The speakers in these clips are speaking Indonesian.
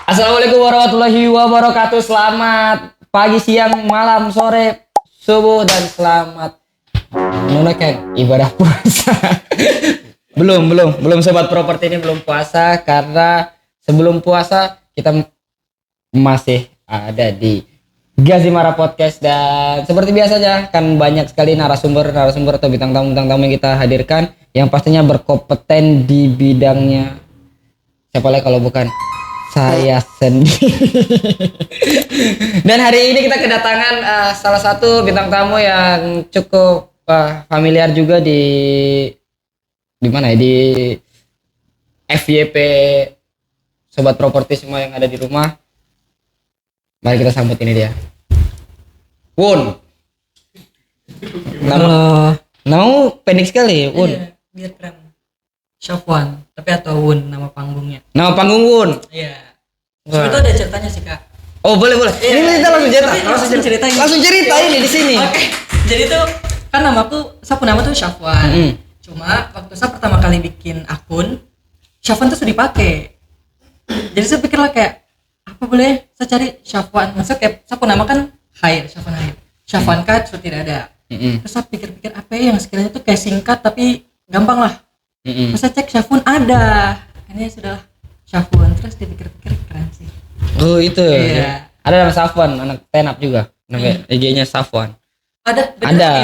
Assalamualaikum warahmatullahi wabarakatuh. Selamat pagi, siang, malam, sore, subuh, dan selamat menunaikan ibadah puasa. belum sobat properti ini belum puasa karena sebelum puasa kita masih ada di Gazimara Podcast dan seperti biasanya kan banyak sekali narasumber atau bintang tamu yang kita hadirkan yang pastinya berkompeten di bidangnya. Siapa lagi kalau bukan saya sendiri. Dan hari ini kita kedatangan salah satu bintang tamu yang cukup familiar juga di mana ya, di FYP sobat properti semua yang ada di rumah. Mari kita sambut ini dia. Wun. Nama pendek sekali, Wun. Iya, biar keren. Syafwan, tapi atau Wun nama panggungnya. Nama panggung Wun. Iya. Sebenarnya ada ceritanya sih, Kak. Oh, boleh. Iya, Ini kita langsung cerita. Langsung cerita ini di sini. Oke. Jadi tuh kan sapu nama tuh Syafwan. Cuma waktu saya pertama kali bikin akun, Syafwan tuh sudah dipakai. Jadi saya pikir lah kayak apa boleh saya cari Syafwan. Maksudnya kayak sapu nama kan Syafwan Hair. Syafwan Kat sudah tidak ada. Terus saya pikir-pikir apa ya yang sekiranya tuh kayak singkat tapi gampang lah. Pas saya cek Syafwan ada. Ini sudah Syafwan, terus dipikir-pikir keren sih. Oh, itu. Iya. Ada nama Safwan, anak tenap juga. Nama IG-nya Safwan. Ada.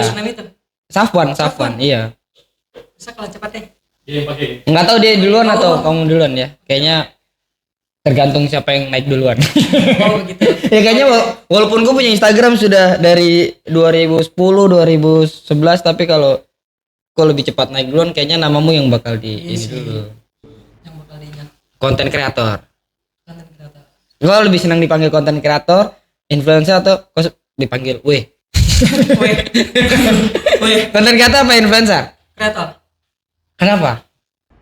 Username itu. Safwan, iya. Bisa kalau cepat deh. Enggak tahu dia duluan atau kamu duluan ya. Kayaknya tergantung siapa yang naik duluan. Oh gitu. Ya kayaknya walaupun gue punya Instagram sudah dari 2010, 2011 tapi kalau lebih cepat naik duluan kayaknya namamu yang bakal ini dulu. Yang bakal diingat. Konten kreator. Gue lebih senang dipanggil konten kreator, influencer atau kok dipanggil weh. Konten kreator apa influencer? Kreator. Kenapa?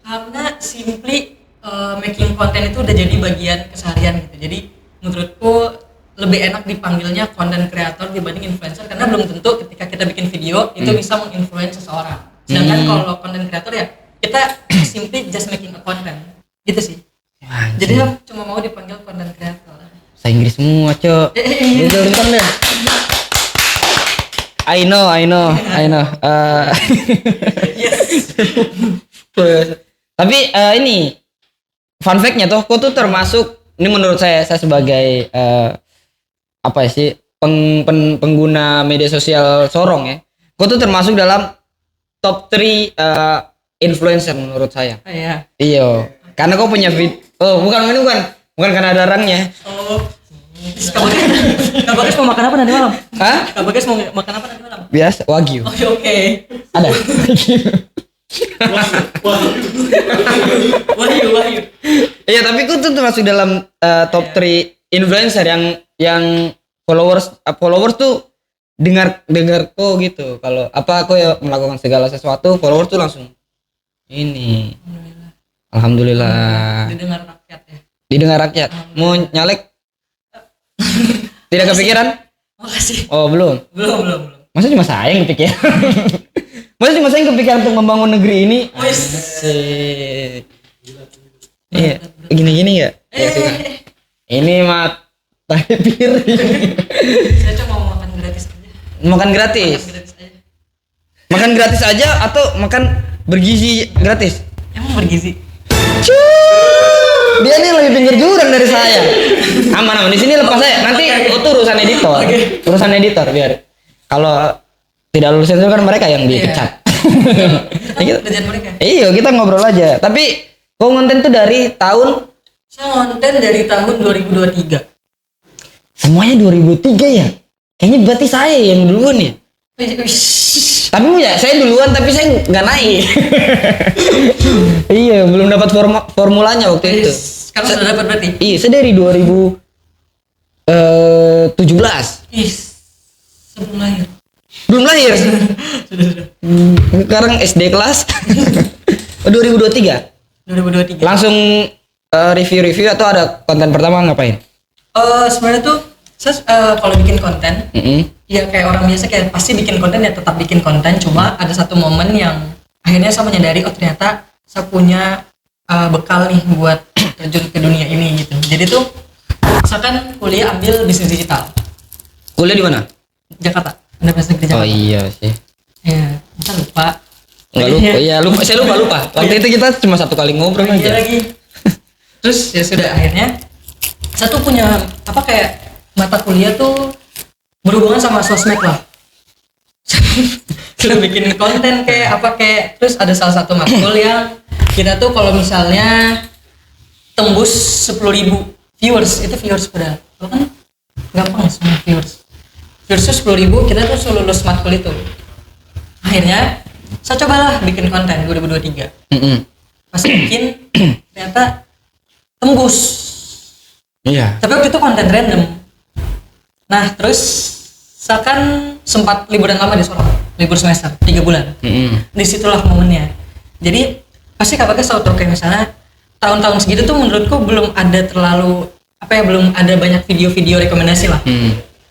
Karena simply making konten itu udah jadi bagian keseharian gitu. Jadi menurutku lebih enak dipanggilnya konten kreator dibanding influencer karena belum tentu ketika kita bikin video itu bisa menginfluence seseorang. Sedangkan kalau konten kreator ya kita simply just making a content. Gitu sih. Jadi cuma mau dipanggil konten kreator. Bahasa Inggris semua, Cok. Bentar deh. I know. Yes. Tapi ini fun fact-nya tuh, kau tuh termasuk ini menurut saya sebagai apa sih pengguna media sosial sorong ya. Kau tuh termasuk dalam top 3 influencer menurut saya. Oh iya. Iya. Karena kau punya bukan karena ada orangnya. Oh. Kak Bagas mau makan apa nanti malam? Hah? Kak Bagas mau makan apa nanti malam? Biasa wagyu. Oke. Ada. Wahyu. Iya, tapi kau tuh termasuk dalam top 3 influencer yang followers tuh dengar kok gitu. Kalau apa aku ya melakukan segala sesuatu, followers tuh langsung ini. Alhamdulillah. Didengar rakyat ya. Didengar rakyat. Mau nyalek? Tidak kepikiran? Makasih. Oh, belum. Masa cuma saya yang kepikiran? Masa cuma saya yang kepikiran untuk membangun negeri ini? Asik. Iya, gini ya. Ini mah tahi piring. Saya cuma mau makan gratis aja. Makan gratis. Makan gratis aja atau makan bergizi gratis? Emang bergizi? Dia nih lebih pinggir jurang dari saya. Aman di sini lepas saya. Nanti itu urusan editor. Urusan editor biar. Kalau tidak lulus itu kan mereka yang dipecat. Kerjaan mereka. Iya, kita ngobrol aja. Tapi kau konten tuh dari tahun? Saya konten dari tahun 2023. Semuanya 2003 ya? Kayaknya berarti saya yang duluan ya? Tapi ya saya duluan tapi saya nggak naik. Iya, belum dapat formulanya waktu itu. Sekarang sudah dapat berarti? Iya, saya dari 2017. Sebelum lahir. Belum lahir. Sekarang SD kelas. 2023. Langsung review atau ada konten pertama ngapain? Sebenarnya tuh saya kalau bikin konten, ya kayak orang biasa kayak pasti bikin konten ya tetap bikin konten. Cuma ada satu momen yang akhirnya saya menyadari ternyata saya punya bekal nih buat terjun ke dunia ini gitu. Jadi tuh misalkan kuliah ambil bisnis digital Kuliah di mana? Jakarta, Universitas Negeri Oh Jakarta. iya sih. Ya, masa lupa. Enggak lupa. Iya, lupa. Saya lupa. Waktu itu kita cuma satu kali ngobrol Iya aja. lagi. Terus ya sudah akhirnya saya tuh punya apa kayak mata kuliah tuh berhubungan sama sosmed lah. Sudah bikin konten kayak apa kayak terus ada salah satu matkul yang kita tuh kalau misalnya tembus 10.000 viewers itu viewers udah kan gampang semua viewers tuh 10.000 kita tuh suruh lulus matkul itu. Akhirnya saya cobalah bikin konten 2023. Pas bikin ternyata tembus. Iya. Tapi waktu itu konten random. Nah terus saya kan sempat liburan lama di Sorong, libur semester 3 bulan. Disitulah momennya. Jadi pasti kakaknya selalu tahu kayak misalnya tahun-tahun segitu tuh menurutku belum ada terlalu belum ada banyak video-video rekomendasi lah.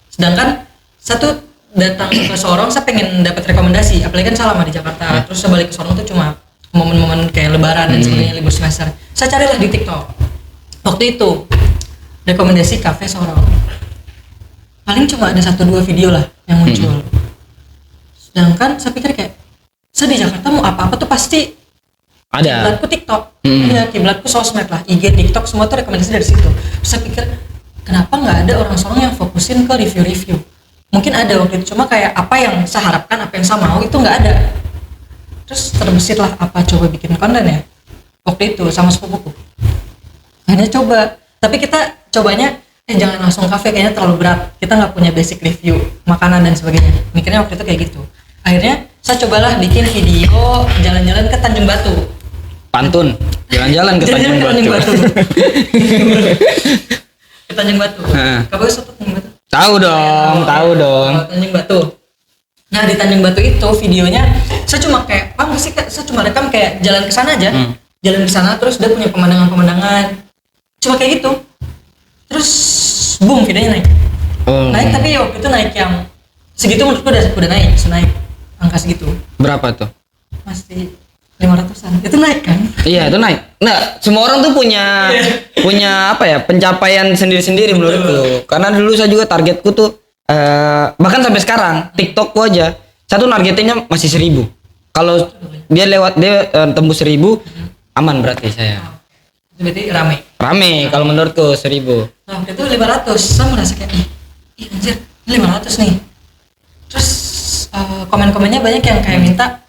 Sedangkan satu datang ke Sorong saya pengen dapat rekomendasi, apalagi kan saya lama di Jakarta. Terus saya balik ke Sorong tuh cuma momen-momen kayak lebaran dan sebagainya, libur semester. Saya carilah di TikTok. Waktu itu rekomendasi kafe Sorong. Paling cuma ada 1-2 video lah yang muncul. Sedangkan saya pikir kayak saya di Jakarta mau apa-apa tuh pasti Ada. kiblatku TikTok. Iya, kiblatku sosmed lah, IG, TikTok semua tuh rekomendasi dari situ. Terus saya pikir kenapa nggak ada orang Sorong yang fokusin ke review-review? Mungkin ada waktu itu, cuma kayak apa yang saya harapkan, apa yang saya mau itu nggak ada. Terus terbesit lah apa coba bikin konten ya waktu itu sama sepupuku. Akhirnya coba, tapi kita cobanya jangan langsung kafe, kayaknya terlalu berat, kita nggak punya basic review makanan dan sebagainya. Mikirnya waktu itu kayak gitu. Akhirnya saya cobalah bikin video jalan-jalan ke Tanjung Batu. Pantun. Jalan-jalan ke Tanjung Batu. Ke Tanjung Batu. Kamu suka Tanjung Batu? Tahu dong, tahu dong. Tanjung Batu. Nah di Tanjung Batu itu videonya saya cuma kayak saya cuma rekam kayak jalan ke sana aja. Jalan ke sana terus dia punya pemandangan-pemandangan. Cuma kayak gitu. Terus boom videonya naik. Naik tapi waktu itu naik yang segitu menurutku udah naik, naik angka segitu. Berapa tuh? Masih 500-an. Itu naik kan? Iya, itu naik. Nah, semua orang tuh punya pencapaian sendiri-sendiri menurutku. Karena dulu saya juga targetku tuh bahkan sampai sekarang TikTokku aja satu targetnya masih 1.000. Kalau dia tembus 1.000 aman berarti saya. Itu berarti rame. Kalau menurutku 1.000. Nah, waktu itu 500. Saya merasa kayak ih anjir, ini 500 nih. Terus komen-komennya banyak yang kayak minta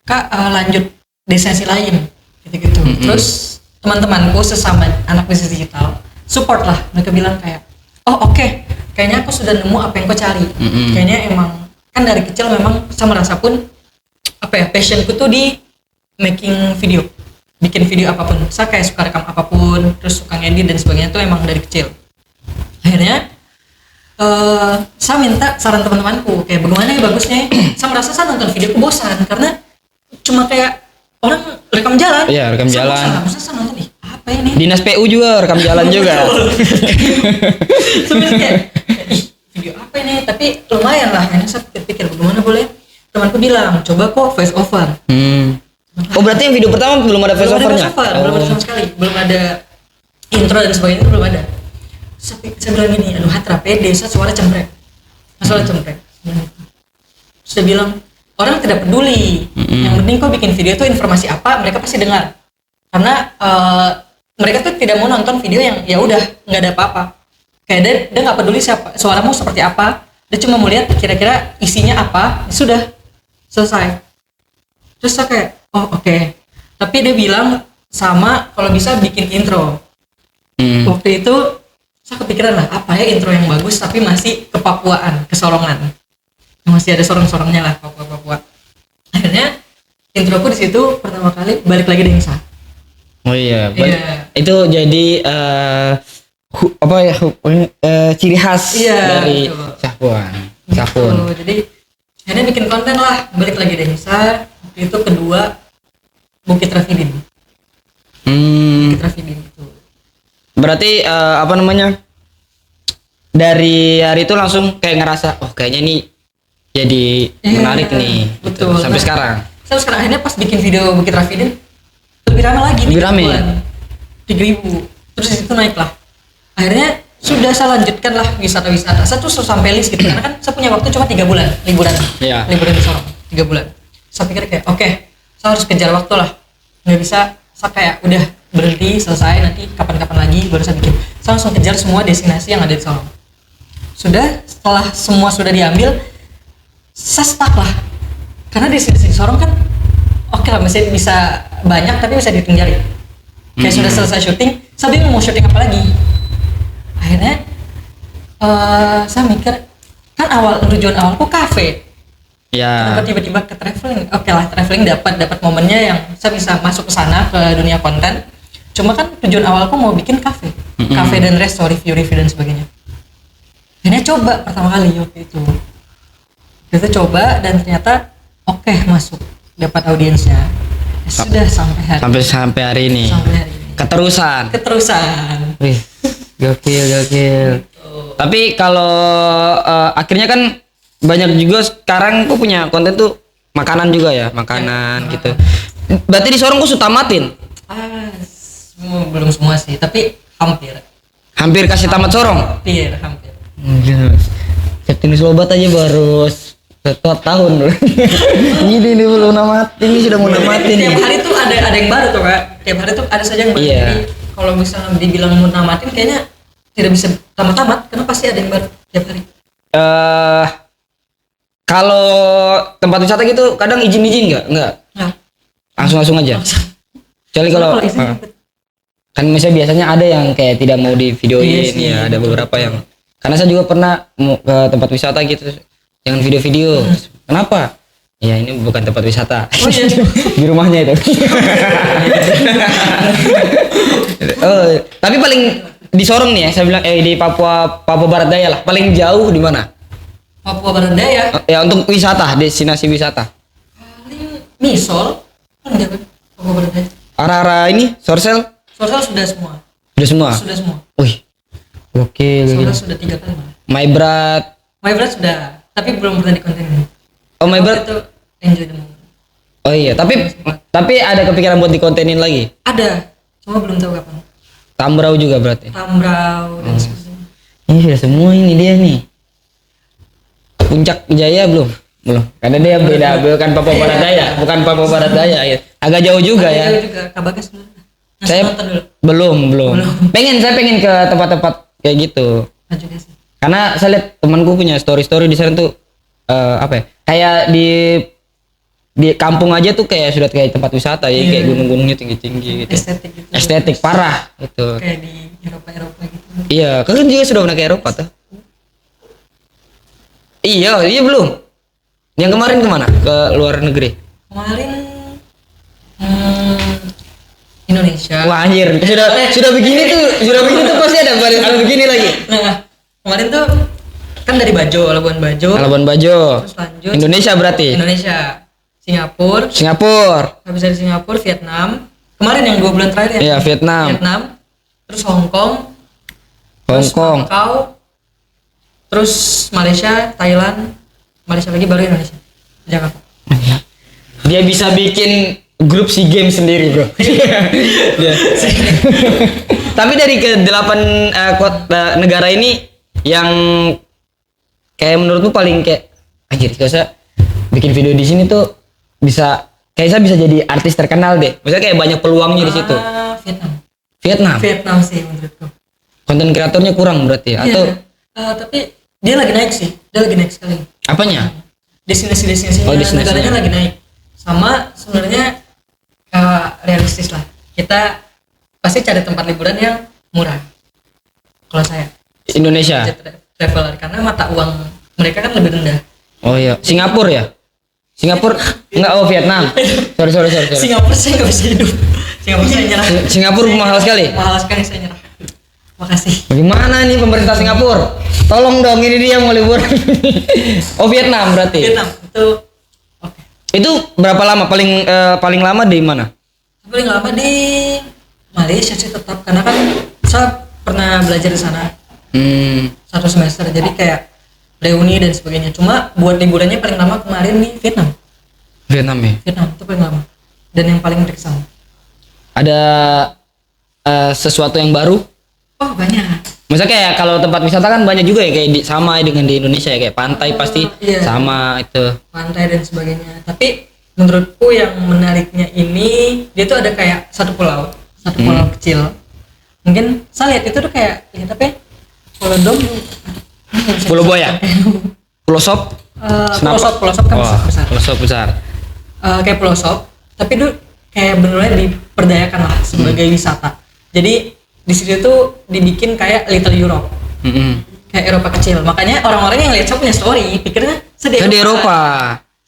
Kak lanjut destinasi lain gitu-gitu. Terus teman-temanku sesama anak bisnis digital support lah, mereka bilang kayak oke, kayaknya aku sudah nemu apa yang kau cari. Kayaknya emang kan dari kecil memang saya merasa pun passionku tuh di making video, bikin video apapun. Saya kayak suka rekam apapun, terus suka ngedit dan sebagainya tuh emang dari kecil. Akhirnya saya minta saran teman-temanku kayak bagaimana ya bagusnya. Saya merasa saya nonton videoku bosan karena cuma kayak orang rekam jalan. Iya, rekam jalan. Masa saya nonton apa ini? Dinas PU juga rekam jalan juga. Sebenarnya kayak video apa ini? Tapi lumayan lah. Ini saya pikir bagaimana boleh. Temanku bilang coba kok voice over. Oh berarti yang video pertama belum ada voice overnya? Belum ada sama sekali. Belum ada intro dan sebagainya itu belum ada. Saya bilang gini, aduh hatra pede, saya suara cempreng. Masalah cempreng. Terus dia bilang orang tidak peduli. Yang penting kau bikin video itu informasi apa mereka pasti dengar. Karena mereka tuh tidak mau nonton video yang ya udah nggak ada apa-apa. Kayak dia nggak peduli suaramu seperti apa. Dia cuma mau lihat kira-kira isinya apa. Sudah selesai. Terus saya kayak oke. Tapi dia bilang sama kalau bisa bikin intro. Waktu itu saya kepikiran lah apa ya intro yang bagus tapi masih kepapuaan, kesorongan. Masih ada sorong-sorongnya lah Papua. Akhirnya introku di situ pertama kali balik lagi Dengsa. Oh iya, itu jadi ciri khas dari Syafwan. Jadi akhirnya bikin konten lah, balik lagi Dengsa. Itu kedua Bukit Rafidin. Bukit Rafidin itu. Berarti dari hari itu langsung kayak ngerasa kayaknya ini jadi menarik nih. Betul. Sampai sekarang. Sampai sekarang akhirnya pas bikin video Bukit Rafidin lebih ramai lagi. Lebih ramai. 3.000. Terus di situ naik lah. Akhirnya sudah saya lanjutkan lah wisata-wisata. Saya tuh sampai list gitu karena kan saya punya waktu cuma 3 bulan liburan. Iya. Liburan di Sorong 3 bulan. Saya pikir kayak oke, saya harus kejar waktu lah. Nggak bisa saya kayak udah berhenti selesai nanti kapan-kapan lagi baru saya bikin. Saya langsung kejar semua destinasi yang ada di Sorong. Sudah setelah semua sudah diambil, saya stuck lah. Karena destinasi di Sorong kan oke lah masih bisa banyak tapi bisa dihitung jari. Kayak sudah selesai syuting, saya bingung mau syuting apa lagi. Akhirnya saya mikir kan tujuan awalku kafe. Ya. Kenapa tiba-tiba ke traveling? Oke lah, traveling dapat momennya yang saya bisa masuk ke sana ke dunia konten. Cuma kan tujuan awalku mau bikin kafe, kafe dan resto, review dan sebagainya. Akhirnya coba pertama kali waktu itu. Kita coba dan ternyata oke masuk, dapat audiensnya. Sudah sampai hari ini. Sampai hari ini. Keterusan. Wih, gokil. Tapi kalau akhirnya kan banyak juga sekarang kok punya konten tuh makanan juga ya, makanan gitu. Berarti di Sorong kok sudah tamatin? Belum semua sih, tapi hampir. Hampir kasih tamat Sorong? Hampir. Setting Sobat aja baru setiap tahun loh. Ini belum namatin, ini sudah mau namatin. Tiap hari tuh ada yang baru tuh Kak. Tiap hari tuh ada saja yang baru. Iya. Jadi kalau misalnya dibilang mau namatin kayaknya tidak bisa tamat-tamat karena pasti ada yang baru tiap hari. Kalau tempat wisata gitu kadang izin nggak? Nggak. Langsung aja. Kecuali kalau kan biasanya ada yang kayak tidak mau di videoin ya, ada beberapa yang. Karena saya juga pernah ke tempat wisata gitu, jangan video-video. Kenapa? Ya ini bukan tempat wisata. Oh, iya. Di rumahnya itu. Tapi paling di Sorong nih ya, saya bilang di Papua Barat Daya lah. Paling jauh di mana? Papua Barat Daya. Ya untuk wisata, destinasi wisata. Paling Misol, kan jauh Papua Barat Daya. Arah-arah ini, Sorsel? Sorsel sudah semua. Sudah semua. Wih. Oke. Sorsel sudah 3 kali malah. My Brat sudah, tapi belum pernah dikontenin. Oh, My Brat itu enjoy the moment. Oh iya, tapi ada kepikiran buat dikontenin lagi? Ada, cuma belum tahu kapan. Tambrau juga berarti? Tambrau dan sebagainya. Ini sudah semua ini dia nih. Puncak Jaya belum? Karena dia beda, bukan Papua Barat Daya, bukan Papua Barat Daya ya. Agak jauh juga ya. Jauh juga, Kak Bagas dulu. Saya belum. Saya pengen ke tempat-tempat kayak gitu. Juga sih. Karena saya lihat temanku punya story di sana tuh apa ya? Kayak di kampung aja tuh kayak sudah kayak tempat wisata ya, kayak gunung-gunungnya tinggi-tinggi gitu. Estetik gitu. Estetik parah gitu. Kayak di Eropa gitu. Iya, kan juga sudah pernah ke Eropa tuh. Iya belum. Yang kemarin kemana? Ke luar negeri? Kemarin Indonesia. Wah anjir, sudah begini tuh pasti ada begini lagi. Nah, kemarin tuh kan dari Labuan Bajo. Terus lanjut. Indonesia berarti. Indonesia. Singapura. Habis dari Singapura, Vietnam. Kemarin yang 2 bulan terakhir ya. Iya, Vietnam. Terus Hong Kong. Macau. Terus Malaysia, Thailand. Malaysia lagi baru Indonesia. Jakarta. Dia bisa bikin grup SEA Games sendiri, bro. Tapi dari ke-8 negara ini yang kayak menurutmu paling kayak anjir, kalau saya bikin video di sini tuh bisa kayak saya bisa jadi artis terkenal deh. Maksudnya kayak banyak peluangnya di situ. Vietnam sih menurutku. Konten kreatornya kurang berarti ya? Atau tapi dia lagi naik sih. Dia lagi naik sekali. Apanya? Destinasinya negaranya lagi naik. Sama sebenarnya realistis lah. Kita pasti cari tempat liburan yang murah. Kalau saya Indonesia traveler karena mata uang mereka kan lebih rendah. Oh iya, Singapura ya? Singapura enggak, Vietnam. Sorry. Singapura saya nggak bisa hidup. Singapura saya nyerah. Singapura mahal sekali. Mahal sekali, saya nyerah. Makasih. Bagaimana nih pemerintah Singapura? Tolong dong, ini dia mau liburan. Oh, Vietnam berarti. Vietnam itu oke. Itu berapa lama paling lama di mana? Paling lama di Malaysia sih tetap karena kan saya pernah belajar di sana. 1 semester, jadi kayak reuni dan sebagainya. Cuma buat liburannya paling lama kemarin di Vietnam itu paling lama dan yang paling berkesan. Ada sesuatu yang baru? Oh banyak. Misalnya kayak kalau tempat wisata kan banyak juga ya kayak sama dengan di Indonesia ya kayak pantai pasti iya. sama itu. Pantai dan sebagainya. Tapi menurutku yang menariknya ini dia tuh ada kayak satu pulau kecil. Mungkin saya lihat itu tuh kayak lihat apa ya? Pulau Dom. Pulau Buaya. Pulau Sop. Pulau Sop kan besar. Pulau Sop besar. Kayak Pulau Sop, tapi itu kayak benar-benar diperdayakan lah sebagai wisata. Jadi di situ tuh dibikin kayak Little Europe, kayak Eropa kecil. Makanya orang-orang yang lihat saya punya story pikirnya saya di Eropa.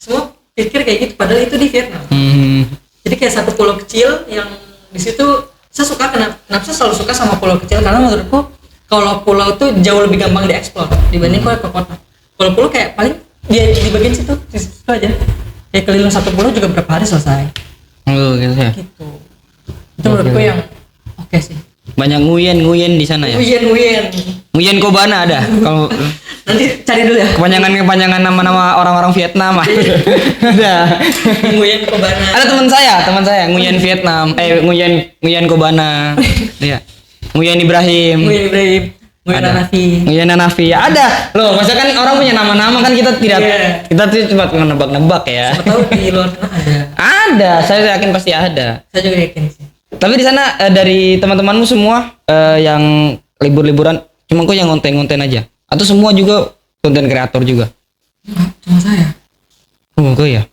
Semua pikir kayak gitu, padahal itu di Vietnam. Jadi kayak satu pulau kecil yang di situ saya suka. Kenapa saya selalu suka sama pulau kecil? Karena menurutku kalau pulau tuh jauh lebih gampang dieksplor dibanding kalau ke kota. Kalau pulau kayak paling dia di bagian situ aja. Kayak keliling satu pulau juga berapa hari selesai. Oh gitu ya. Gitu. Itu menurutku yang oke sih. Banyak nguyen di sana ya. Nguyen Kobana ada. Kalau nanti cari dulu ya. Kepanjangan nama-nama orang-orang Vietnam. Ada. Nguyen Kobana. Ada teman saya Nguyen Vietnam. Nguyen Kobana. Iya. Nguyen Ibrahim. Nguyen Hanafi. Ada. Loh, masa kan orang punya nama-nama kan kita tidak kita tuh cuma nebak-nebak ya. Siapa tahu di luar sana ada. Ada, saya yakin pasti ada. Saya juga yakin sih. Tapi di sana dari teman-temanmu semua yang libur-liburan cuma kok yang konten-konten aja atau semua juga konten kreator juga? Cuma saya. Oh, kok ya?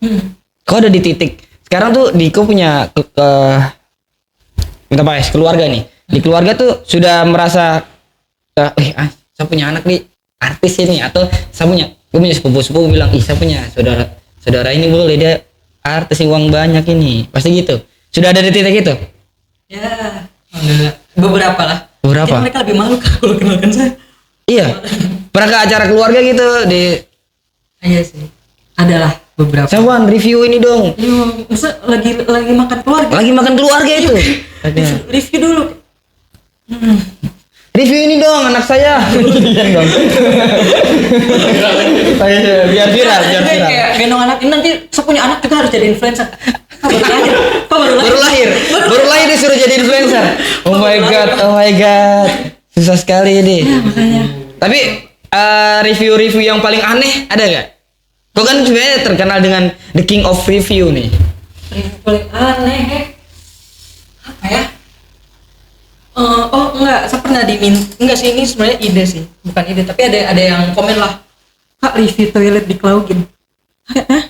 Kau ada di titik sekarang tuh Diko punya minta apa ya, keluarga nih. Di keluarga tuh sudah merasa saya punya anak nih artis ini atau gue punya sepupu bilang saya punya saudara ini boleh dia artis yang uang banyak ini. Pasti gitu. Sudah ada di titik itu? Ya, alhamdulillah. Beberapa lah. Beberapa. Mungkin mereka lebih malu kalau kenalkan saya. Iya. Pernah ke acara keluarga gitu di? Iya sih. Adalah beberapa. Sawan review ini dong. Masa lagi makan keluarga? Lagi makan keluarga itu. Review dulu. Review ini dong anak saya. Iya dong. Biar viral. Kayak gendong anak ini nanti saya punya anak juga harus jadi influencer. Baru lahir disuruh jadi influencer. Oh my god. Susah sekali ini. Ya, makanya. Tapi review-review yang paling aneh ada gak? Kau kan sebenarnya terkenal dengan the king of review nih. Review paling aneh apa ya? Enggak, saya pernah enggak sih, ini sebenarnya ide sih, bukan ide, tapi ada yang komen lah, Kak, review toilet di Klaugin. Hah?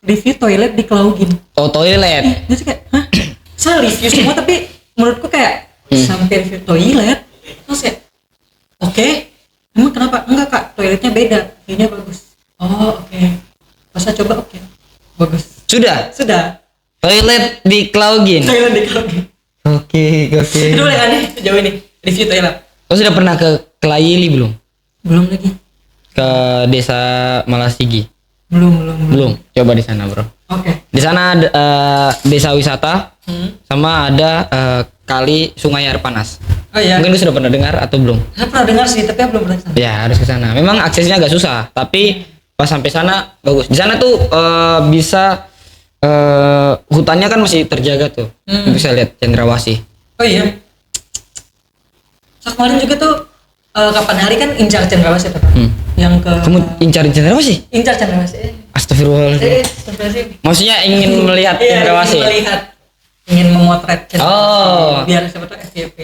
Review toilet di Klaugin. Oh, toilet. Jadi kayak, hah? Saya review semua tapi menurutku kayak sampai review toilet. Terus ya, oke. Emang kenapa? Enggak Kak, toiletnya beda, ini bagus. Oh, oke. Pas saya coba, oke. Bagus. Sudah. Toilet di Klaugin. Oke. Itu paling aneh sejauh ini, review toilet. Kau sudah pernah ke Kelayili belum? Belum lagi. Ke desa Malasigi? Belum. Coba di sana, bro. Oke. Di sana ada desa wisata, sama ada kali Sungai Air Panas. Oh iya. Mungkin lu sudah pernah dengar atau belum? Saya pernah dengar sih, tapi belum pernah kesana. Ya harus ke sana. Memang aksesnya agak susah, tapi pas sampai sana bagus. Di sana tuh bisa hutannya kan masih terjaga tuh. Bisa lihat cendrawasih. Oh iya. Kemarin juga tuh kapan hari kan incar cendrawasih tuh. Yang ke Kamu incar cendrawasih? Incar cendrawasih. Astagfirullahaladzim. Maksudnya ingin melihat cendrawasih. Ingin memotret Oh. Biar siapa tahu FYP.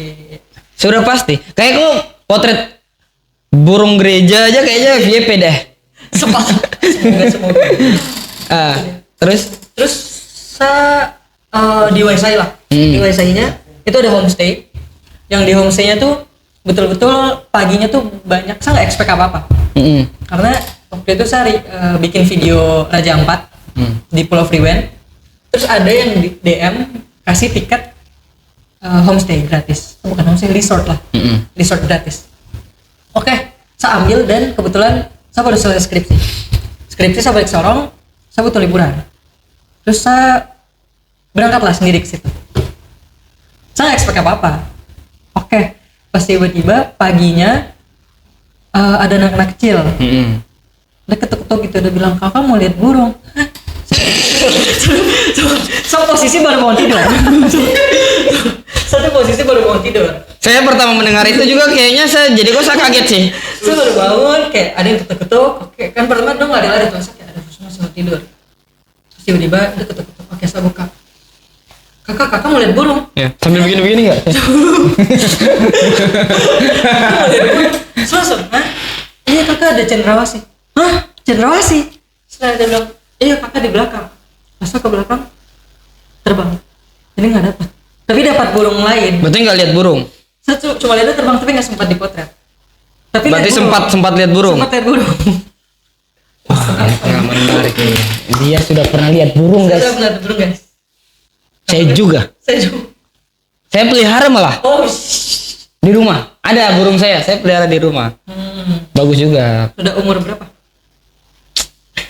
Sudah pasti. Kayak kok potret burung gereja aja kayaknya FYP deh. Semoga. Terus saya di Waisai lah. Di Waisainya itu ada homestay. Yang di homestaynya tuh betul-betul paginya tuh banyak, saya nggak expect apa-apa. Karena waktu itu saya bikin video Raja Ampat di Pulau Freewen. Terus ada yang di DM kasih tiket homestay gratis. Bukan homestay, resort lah. Resort gratis. Oke, saya ambil dan kebetulan saya baru selesai skripsi. Saya balik Sorong, saya butuh liburan. Terus saya berangkatlah sendiri ke situ. Saya nggak expect apa-apa. Oke, pas tiba-tiba paginya ada anak-anak kecil. Dia ketuk-ketuk gitu, udah bilang, kakak mau lihat burung. So posisi baru mau tidur. Satu posisi baru mau tidur. Saya pertama mendengar itu juga kayaknya saya kaget sih. Saya baru bangun kayak ada yang ketuk-ketuk. Oke, kan pertama dong lari-lari terus kayak ada masih mau tidur. Terus tiba-tiba ada ketuk-ketuk. Oke, saya buka. Kakak mau lihat burung. Ya, sambil begini-begini enggak? Langsung, hah? Iya kakak ada cendrawasih. Hah? Cendrawasih? Setelah dia bilang, iya kakak di belakang. Masa ke belakang? Terbang. Ini nggak dapat. Tapi dapat burung lain. Berarti nggak lihat burung? Saya cuma lihat terbang tapi nggak sempat dipotret. Tapi berarti sempat lihat burung? Sempat lihat burung. Wah, pengalaman menarik ini. Dia sudah pernah lihat burung, guys. Saya pernah lihat burung, guys. Saya juga. Saya pelihara malah. Oh, di rumah. Ada burung saya pelihara di rumah. Bagus juga. Sudah umur berapa?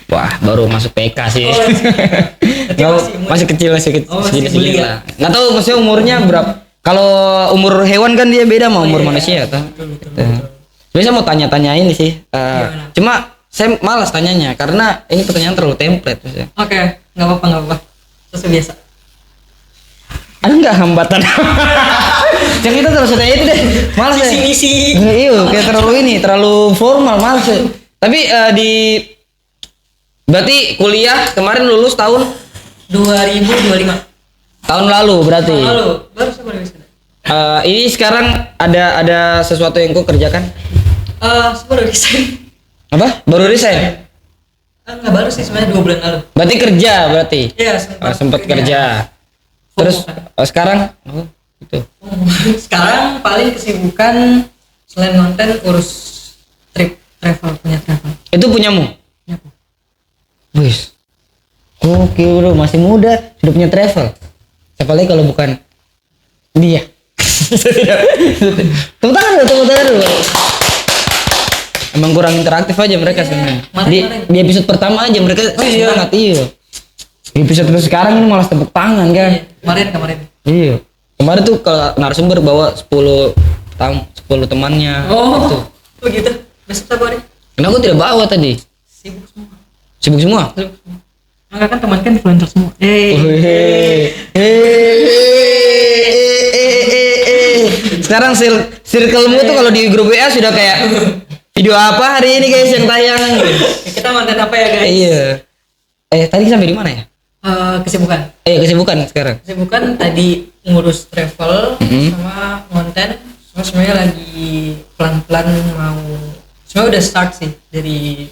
Wah, baru masuk PK sih. Oh, masih kecil Oh, masih beli lah. Nggak tahu maksudnya umurnya berapa. Kalau umur hewan kan dia beda sama umur manusia, toh. Biasa mau tanya-tanya ini sih. Cuma saya malas tanyanya karena ini pertanyaan terlalu template maksudnya. Oke, nggak apa-apa. Sesuai biasa. Ada nggak hambatan? Yang kita terus tanya itu deh. Malas ya. Misi. Iya, kayak terlalu formal, malas ya. Tapi berarti kuliah kemarin lulus tahun 2025. tahun lalu berarti. Tahun lalu, baru saya baru wisuda. Ini sekarang ada sesuatu yang kau kerjakan? Saya baru resign. Apa? Baru resign? Nggak baru sih sebenarnya 2 bulan lalu. Berarti kerja berarti? Iya, sempat kerja. Terus sekarang? Oh, gitu. Sekarang paling kesibukan selain konten urus punya travel. Itu punyamu? Ya, Wis. Oke bro, masih muda sudah punya travel. Siapa lagi kalau bukan dia? Tepuk tangan dulu. Emang kurang interaktif aja mereka sebenarnya. Di episode pertama aja mereka semangat iya. Di episode sekarang ini malah tepuk tangan kan? Kemarin. Iya. Kemarin tuh kalau narasumber bawa 10 temannya. Oh, gitu. Begitu. Besok saya bawa deh. Kenapa aku tidak bawa tadi? Sibuk semua? Enggak kan teman kan influencer semua. Sekarang circle-mu tuh kalau di grup WA sudah kayak video apa hari ini guys yang tayang. Kita mantan apa ya guys? Iya. Tadi sampai di mana ya? Kesibukan. Kesibukan sekarang. Kesibukan tadi ngurus travel sama konten. Sama sebenarnya lagi pelan-pelan sebenarnya udah start sih dari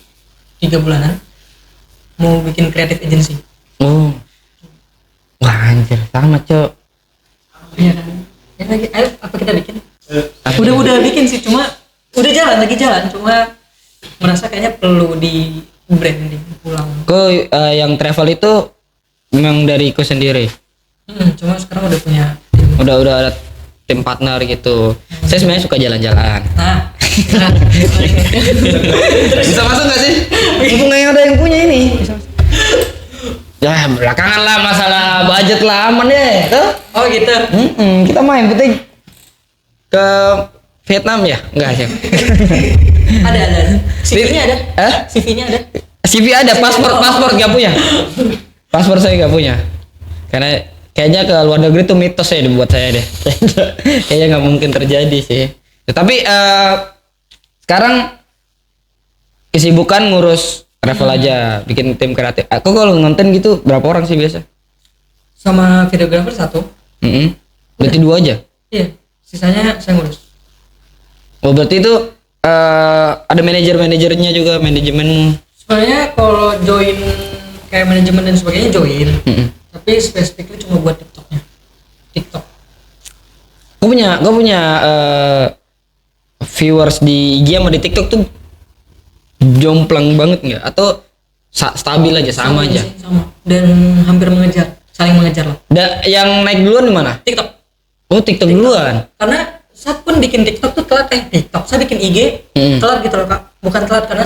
3 bulanan. Mau bikin creative agency. Oh. Wah anjir, sama cok. Iya kan? Ya lagi, ayo apa kita bikin? Udah bikin sih, cuma udah lagi jalan, cuma merasa kayaknya perlu di branding pulang. Kok yang travel itu memang dari kau sendiri? Cuma sekarang udah punya Udah ada tim partner gitu. Saya sebenarnya suka jalan-jalan. Nah. Bisa masuk nggak sih? Mumpung yang ada yang punya ini. Ya belakangan lah masalah budget lah aman deh, tuh. Oh gitu. Kita main penting ke Vietnam ya? Enggak sih. Ada. CV-nya ada. CV-nya ada. CV ada, paspor nggak punya. Paspor saya nggak punya. Karena kayaknya ke luar negeri tuh mitos ya dibuat saya deh. Kayaknya nggak mungkin terjadi sih. Tapi sekarang kesibukan ngurus travel aja, bikin tim kreatif. Aku kalau ngonten gitu berapa orang sih biasa? Sama videografer 1. Berarti 2 aja? Iya, sisanya saya ngurus. Oh berarti itu ada manajernya juga, manajemenmu? Sebenarnya kalau join kayak manajemen dan sebagainya join, tapi spesifiknya cuma buat TikTok. Gue punya viewers di IG sama di TikTok tuh jomplang banget nggak? Atau stabil aja sama aja? Sama. Dan hampir saling mengejar lah. Yang naik duluan di mana? TikTok. Oh TikTok duluan. Karena saya pun bikin TikTok tuh telat. TikTok saya bikin IG telat gitu loh kak. Bukan telat karena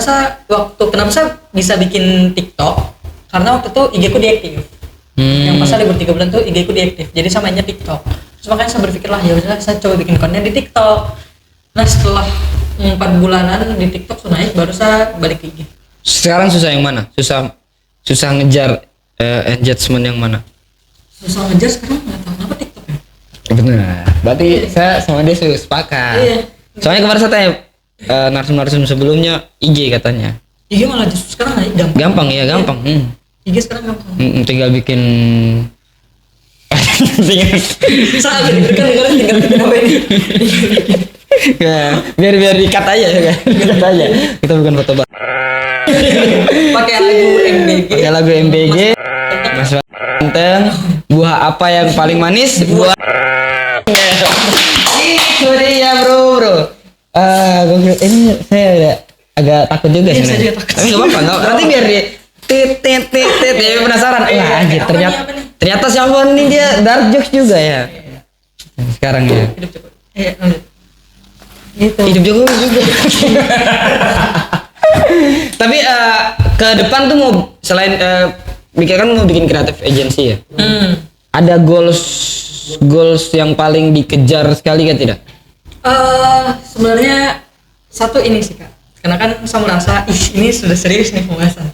kenapa saya bisa bikin TikTok? Karena waktu itu IG ku deaktif. Yang pas saya libur 3 bulan tuh IG ku deaktif. Jadi sama mainnya TikTok. Terus makanya saya berpikir lah ya udah saya coba bikin konten di TikTok. Nah setelah 4 bulanan di TikTok sudah naik, baru saya balik ke IG. Sekarang susah yang mana? Susah ngejar engagement yang mana? Susah ngejar sekarang nggak tahu kenapa TikTok ya. Benar. Berarti saya sama dia sepakat. Iya. Soalnya kemarin saya tanya narsum-narsum sebelumnya IG katanya. IG malah justru sekarang naik gampang. Gampang ya, gampang. IG sekarang gampang. Tinggal bikin Bisa aja kan tinggal bikin apa ini. ya, biar dikat aja ya kan. Dikat aja. Kita bukan foto bar. Pakai lagu MBG. Pakai lagu MBG. Mas Banteng. Buah apa yang paling manis? Buah. Itu dia bro. Ini saya agak takut juga Iya, sebenarnya. saya juga takut. Tapi nggak apa-apa. Nanti biar dia tit ya penasaran. Wah anjir Apa ternyata siapa nih dia dark jokes juga ya. Sekarang ya. Hidup cepet. Gitu. Hidup Jokowi juga. Tapi ke depan tuh mau selain kan mau bikin kreatif agency ya. Ada goals yang paling dikejar sekali kan tidak? Sebenarnya satu ini sih kak. Karena kan saya merasa ini sudah serius nih pembahasan.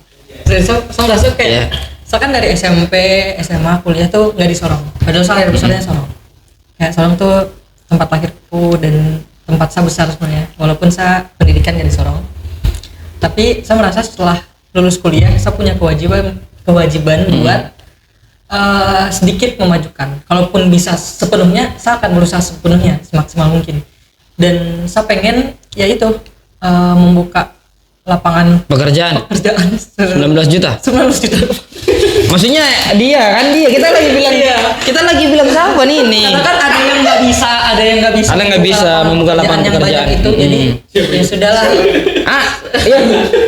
Saya merasa kayak saya kan dari SMP, SMA, kuliah tuh nggak di Sorong. Padahal saya lahir besarnya Sorong. Kayak Sorong tuh tempat lahirku dan tempat saya besar sebenarnya. Walaupun saya pendidikan nggak di Sorong. Tapi saya merasa setelah lulus kuliah saya punya kewajiban buat sedikit memajukan. Kalaupun bisa sepenuhnya, saya akan berusaha sepenuhnya semaksimal mungkin. Dan saya pengen yaitu membuka lapangan Pekerjaan 19 juta. 19 juta. Maksudnya dia kita lagi bilang siapa nih ini? Karena kan ada yang nggak bisa, ada yang nggak bisa membuka lapangan yang pekerjaan banyak itu. Jadi ya sudahlah. Iya,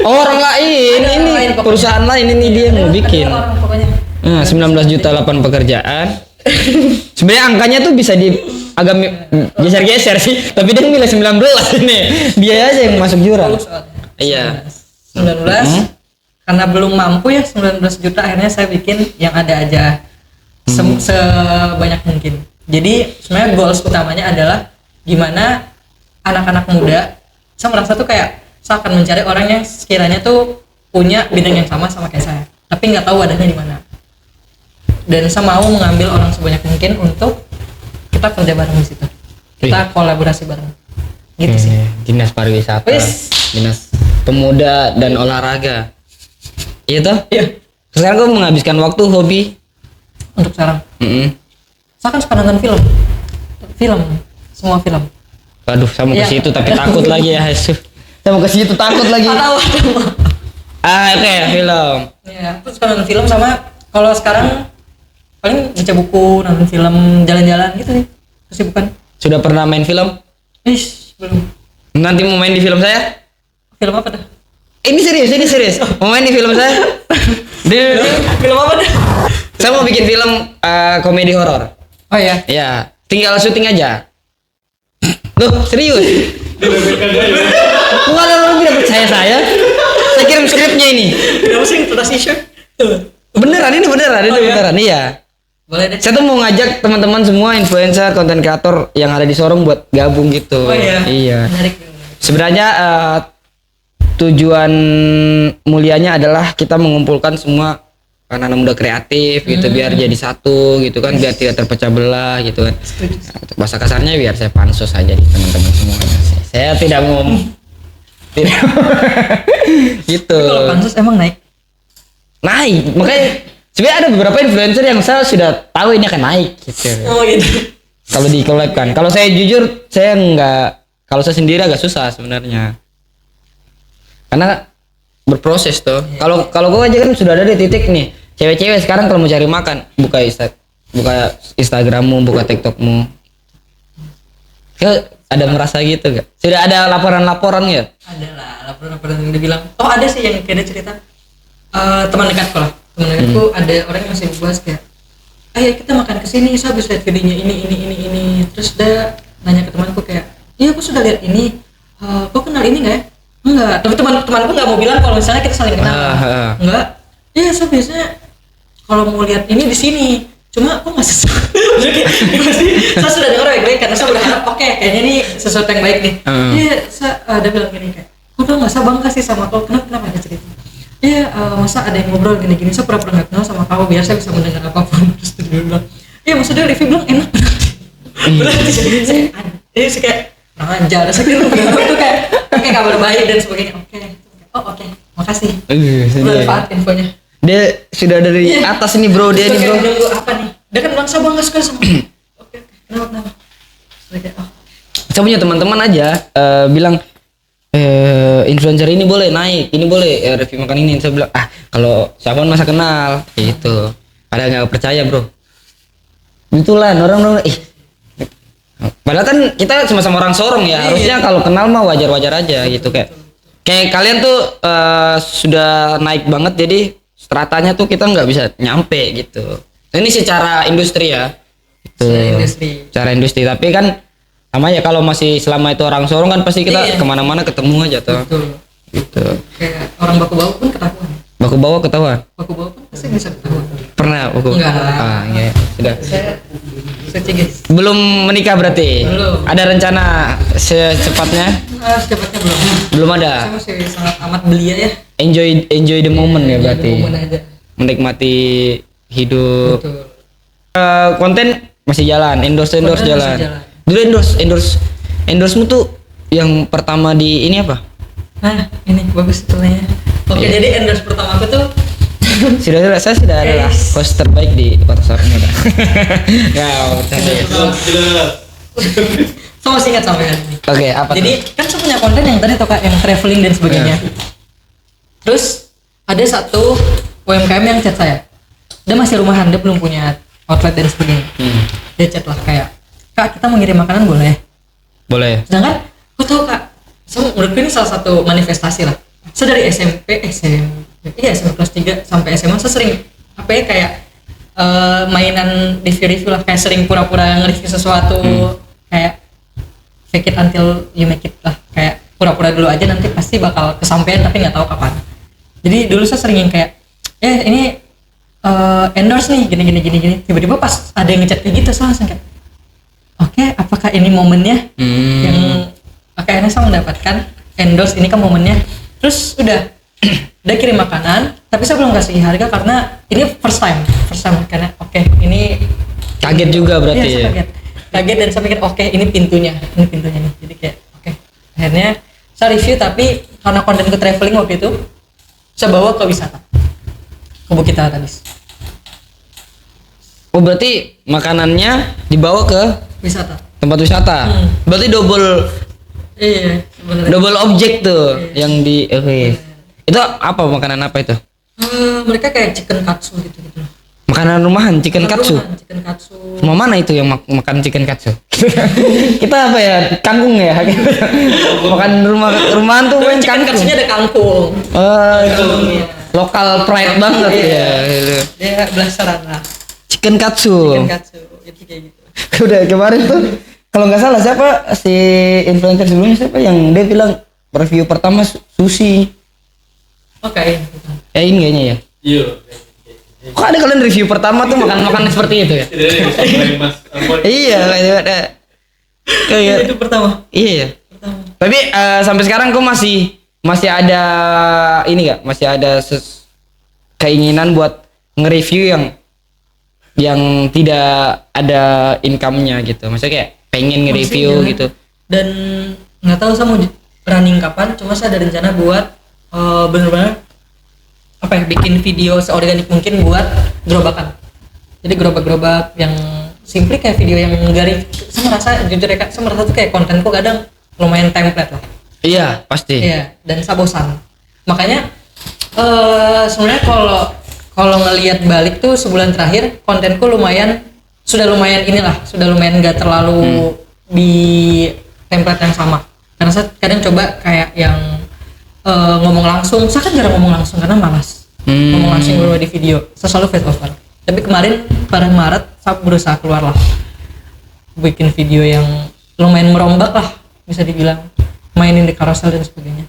orang lain ini perusahaan lain ini dia yang mau bikin. Ada orang pokoknya. Nah, 19 juta lapangan pekerjaan. Sebenarnya angkanya tuh bisa agak geser-geser sih, tapi dia milih 19 ini. Dia aja yang masuk jurang. Iya. 19. Karena belum mampu ya 19 juta, akhirnya saya bikin yang ada aja sebanyak mungkin. Jadi sebenarnya goals utamanya adalah gimana anak-anak muda, saya merasa tuh kayak saya akan mencari orang yang sekiranya tuh punya bidang yang sama kayak saya, tapi nggak tahu wadahnya di mana. Dan saya mau mengambil orang sebanyak mungkin untuk kita kerja bareng di situ. Kita kolaborasi bareng. Gitu sih. Dinas pariwisata. Dinas pemuda dan olahraga. Iya toh? Iya. Sekarang gue menghabiskan waktu hobi Untuk sekarang. Saya kan suka nonton film, semua film. Waduh, saya mau ke situ tapi takut lagi ya. Saya mau ke situ takut lagi. Oke, film. Ya, aku suka nonton film sama kalau sekarang paling baca buku, nonton film, jalan-jalan gitu nih. Kesibukan. Sudah pernah main film? Belum. Nanti mau main di film saya? Film apa dah? Ini serius. Mau main di film saya? Film apa dah? Saya mau bikin film komedi horor. Oh iya. Ya, tinggal syuting aja. Loh, serius? Kok kalian tidak percaya saya? Saya kirim skripnya ini. Kenapa sih transition? Beneran, beneran. Iya. Boleh deh. Saya tuh mau ngajak teman-teman semua influencer, konten kreator yang ada di Sorong buat gabung gitu. Oh iya. Iya. Menarik. Sebenarnya tujuan mulianya adalah kita mengumpulkan semua anak-anak muda kreatif gitu biar jadi satu gitu kan, biar tidak terpecah belah gitu kan. Bahasa kasarnya biar saya pansos aja di teman-teman semuanya. Saya tidak mau tidak gitu. Kalau pansus emang naik? Naik, makanya sebenarnya ada beberapa influencer yang saya sudah tahu ini akan naik gitu. Oh gitu. Kalau di collab kan. Kalau saya jujur saya enggak, kalau saya sendiri agak susah sebenarnya. Karena berproses tuh. Kalau gue aja kan sudah ada di titik nih. Cewek-cewek sekarang kalau mau cari makan buka Instagrammu, buka TikTokmu. Ada merasa gitu gak? Sudah ada laporan-laporan ya? Ada lah laporan-laporan yang dibilang. Oh ada sih yang kayak ada cerita. Teman dekatku lah. Teman dekatku ada orang yang masih bahas kayak, ayo kita makan kesini, saya bisa lihat videonya ini. Terus dia nanya ke temanku kayak, iya aku sudah lihat ini. Kau kenal ini nggak ya? Enggak, tapi teman-temanku nggak mau bilang kalau misalnya kita saling kenal. Enggak. Iya, saya biasanya kalau mau lihat ini di sini. Cuma aku nggak sesuatu. Saya sudah dengar baik-baik karena saya berharap oke, kayaknya ini sesuatu yang baik nih. Iya, ada bilang gini kayak, udah nggak saya bangga sih sama kau. Kenapa ada cerita? Iya, masa ada yang ngobrol gini-gini. Saya pura-pura nggak kenal sama kau biar saya bisa mendengar apapun. Terus dia bilang, iya maksudnya Livi bilang enak. Berarti saya kayak ajar, saya kira tuh kayak oke kabar baik dan sebagainya. Oke, makasih. Bermanfaat infonya. Dia sudah dari atas ini bro, dia nih bro. Kayak nunggu apa nih? Dia kan bilang saya bangga sekali sama. Oke, kenapa? Saya kayak Saya punya teman-teman aja bilang influencer ini boleh naik, ini boleh review makan ini. Saya bilang kalau Syafwan masa kenal gitu. Ada nggak percaya bro? Itulah orang-orang padahal kan kita cuma sama orang Sorong ya. Harusnya kalau kenal mah wajar-wajar aja gitu kayak kalian tuh sudah naik banget jadi stratanya tuh kita nggak bisa nyampe gitu. Ini secara industri ya. Itu. Secara industri. Tapi kan sama ya kalau masih selama itu orang Sorong kan pasti kita kemana-mana ketemu aja tuh. Betul. Gitu. Kayak orang baku bau pun ketahuan. Baku bau ketahuan. Baku bau pun pasti bisa ketahuan. Pernah baku? Enggak. Iya. Sudah. Saya cegis. Belum menikah berarti? Belum. Ada rencana secepatnya? Secepatnya belum. Belum ada. Saya masih sangat amat belia ya. Enjoy the moment ya berarti. Momen aja. Menikmati hidup. Betul. Konten masih jalan, endorse Konten masih jalan. jalan. Dulu endorse-mu tuh yang pertama di ini apa? Nah, ini bagus pertanyaannya. Oke, jadi endorse pertama aku tuh Saya sudah adalah host terbaik di Kota Sorong udah. Ya, sama singkat sampai hari ini. Oke, apa Jadi kan saya punya konten yang tadi Kak, yang traveling dan sebagainya. Terus ada satu UMKM yang chat saya. Dia masih rumahan, dia belum punya outlet dan sebagainya. Dia chat lah kayak, "Kak, kita mengirim makanan boleh?" Boleh. Sedangkan aku tahu Kak, menurutku ini salah satu manifestasi lah. Saya dari SMP kelas 3 sampai SMA saya sering kayak mainan review lah, kayak sering pura-pura nge-review sesuatu, kayak fake it until you make it lah, kayak pura-pura dulu aja nanti pasti bakal kesampaian tapi nggak tahu kapan. Jadi dulu saya sering kayak ini endorse nih gini, tiba-tiba pas ada yang ngechat kayak gitu saya langsung kayak oke, apakah ini momennya yang akhirnya saya mendapatkan endorse, ini kan momennya. Terus udah dia kirim makanan tapi saya belum kasih harga karena ini first time karena ini kaget juga berarti. Iya, saya kaget dan saya pikir ini pintunya nih, jadi kayak akhirnya saya review tapi karena kontenku traveling waktu itu saya bawa ke wisata ke Bukit Tabis. Oh berarti makanannya dibawa ke Wisata. tempat wisata. Berarti Iya, sebenarnya. double objek tuh yang di Itu apa makanan apa itu? Mereka kayak chicken katsu gitu. Makanan rumahan, chicken katsu. Chicken katsu. Mau mana itu yang makan chicken katsu? Kita apa ya? Kangkung ya? Makan rumahan tuh main Chicken kangkung. katsunya ada kangkung. Lokal pride banget ya. Dia belasaran lah. Chicken katsu. Chicken katsu itu kayak gitu. Udah kemarin tuh kalau nggak salah siapa si influencer sebelumnya siapa yang dia bilang review pertama sushi. Oke. Ini kayaknya ya. Iya. Kok ada kalian review pertama tuh makan seperti itu ya? Iya, kayak Itu pertama. iya. Tapi sampai sekarang kok masih ada ini gak? Masih ada keinginan buat nge-review yang tidak ada income-nya gitu. Maksudnya kayak pengen nge-review gitu. Dan nggak tahu saya mau running kapan, cuma saya ada rencana buat bener-bener bikin video seorganik mungkin buat gerobakan. Jadi gerobak-gerobak yang simply kayak video yang garing. Saya merasa jujur ya Kak, saya merasa tuh kayak kontenku kadang lumayan template lah. Iya, pasti. Iya, dan saya bosan. Makanya sebenarnya kalau ngelihat balik tuh sebulan terakhir kontenku sudah lumayan nggak terlalu di template yang sama. Karena saya kadang coba kayak yang ngomong langsung. Saya kan jarang ngomong langsung karena malas. Ngomong langsung dulu di video. Saya selalu face over. Tapi kemarin pada Maret saya berusaha keluar lah, bikin video yang lumayan merombak lah, bisa dibilang mainin di carousel dan sebagainya.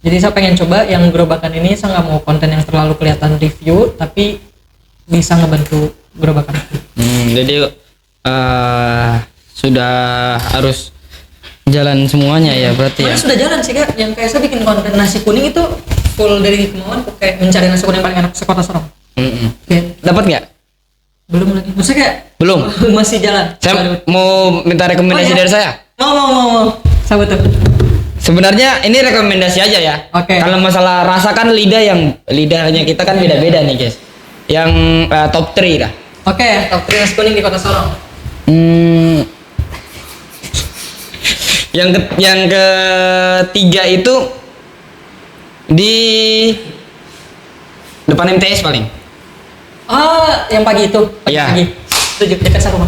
Jadi saya pengen coba yang gerobakan ini, saya nggak mau konten yang terlalu kelihatan review, tapi bisa ngebantu gerobakan. Jadi sudah harus jalan semuanya ya berarti ya. Sudah jalan sih Kak, yang kayak saya bikin konten nasi kuning itu full dari kemauan kayak mencari nasi kuning paling enak sekota Sorong. Dapat nggak? Belum lagi. Maksudnya kayak Belum. Masih jalan. Saya mau minta rekomendasi Oh, iya. dari saya. Mau. Sahabat tuh. Sebenarnya ini rekomendasi aja ya. Oke. Kalau masalah rasa kan lidahnya kita kan beda-beda nih guys. Yang top 3 dah. Oke, top 3 nasi kuning di Kota Sorong. Yang ketiga itu di depan MTS paling. Ah, yang pagi itu. Iya. Pagi. Setuju, dekat rumah.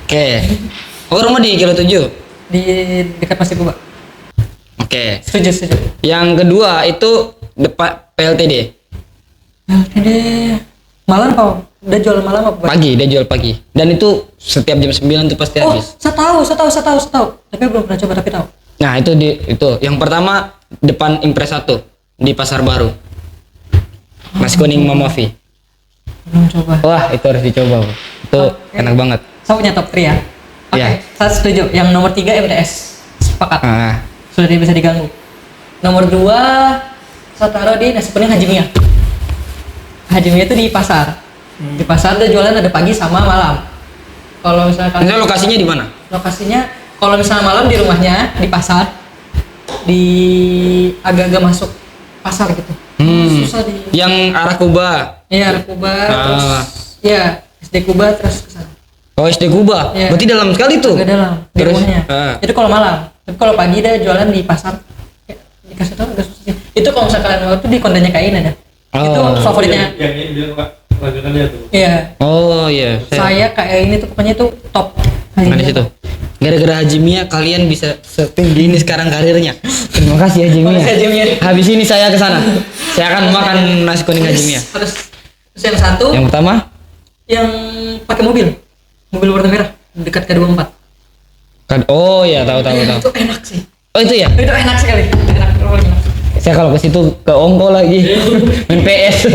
Oke. Oh, rumah di Kilo 7. Di dekat Masjid Kuba. Oke. Setuju. Yang kedua itu depan PLTD. LTD malam apa? Udah jual malam apa? Pagi, dia jual pagi. Dan itu setiap jam 9 tuh pasti Oh, habis. saya tahu. Tapi belum pernah coba tapi tahu. Nah, itu yang pertama depan Impres 1 di Pasar Baru. Nasi kuning Mama V. Belum coba. Wah, itu harus dicoba, Bu. Itu enak banget. Saya punya top 3 ya. Oke, Iya. saya setuju. Yang nomor 3 MTS. Sepakat. Ah, Sudah tidak bisa diganggu. Nomor 2 saya taruh di nasi kuning Haji Mia. Haji Mia itu di pasar. Di pasar dia jualan ada pagi sama malam. Kalau misalkan ini lokasinya di mana? lokasinya kalau misalnya malam di rumahnya di pasar, di agak-agak masuk pasar gitu. Susah di Yang arah Kuba. ya Kuba terus Ah. ya SD Kuba terus ke sana. Oh, SD Kuba. Iya. Berarti dalam sekali tuh. Agak dalam di Terus, rumahnya. ah. Itu kalau malam. Tapi kalau pagi dia jualan di pasar. Ya, dikasih tahu agak susah sih. Itu kalau misalnya kalian mau tuh di Kondanya Kain ada. Itu Oh. favoritnya. Yang ini bilang Pak, lanjutan dia tuh. Iya. Oh, iya. Saya kayak ini tuh pokoknya tuh top. Nah, di situ. Gara-gara Haji Mia kalian bisa setinggi ini sekarang karirnya. Terima kasih Haji Mia. Makasih, Haji Mia. Habis ini saya ke sana. Saya akan makan nasi kuning Haji Mia. Terus yang satu Yang pertama, yang pakai mobil warna merah dekat K24. oh ya, tahu. Itu enak sih. Oh, itu ya. Itu enak sekali. Enak. Saya kalau ke situ ke Ongko lagi main PS.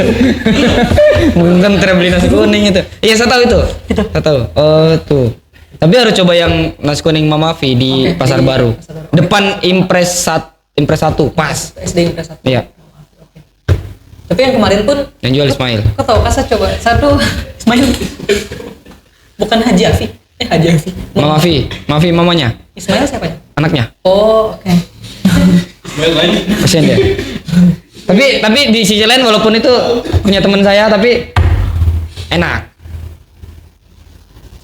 Mungkin beli nasi kuning itu. Iya, saya tahu itu. Itu. Saya tahu. Oh, tuh. Tapi harus coba yang nasi kuning Mama V di Oke, Pasar di Baru. Pasar Baru. Depan Impres 1, pas. SD Impres 1. Iya. Tapi yang kemarin pun Yang jual Ismail. kau tahu kan saya coba satu Ismail. Bukan Haji Afi. Haji Afi. Mama V mamanya, Ismail siapa ya? anaknya. Oh, oke. Main lain. Kasian dia. tapi di sisi lain walaupun itu punya teman saya tapi enak.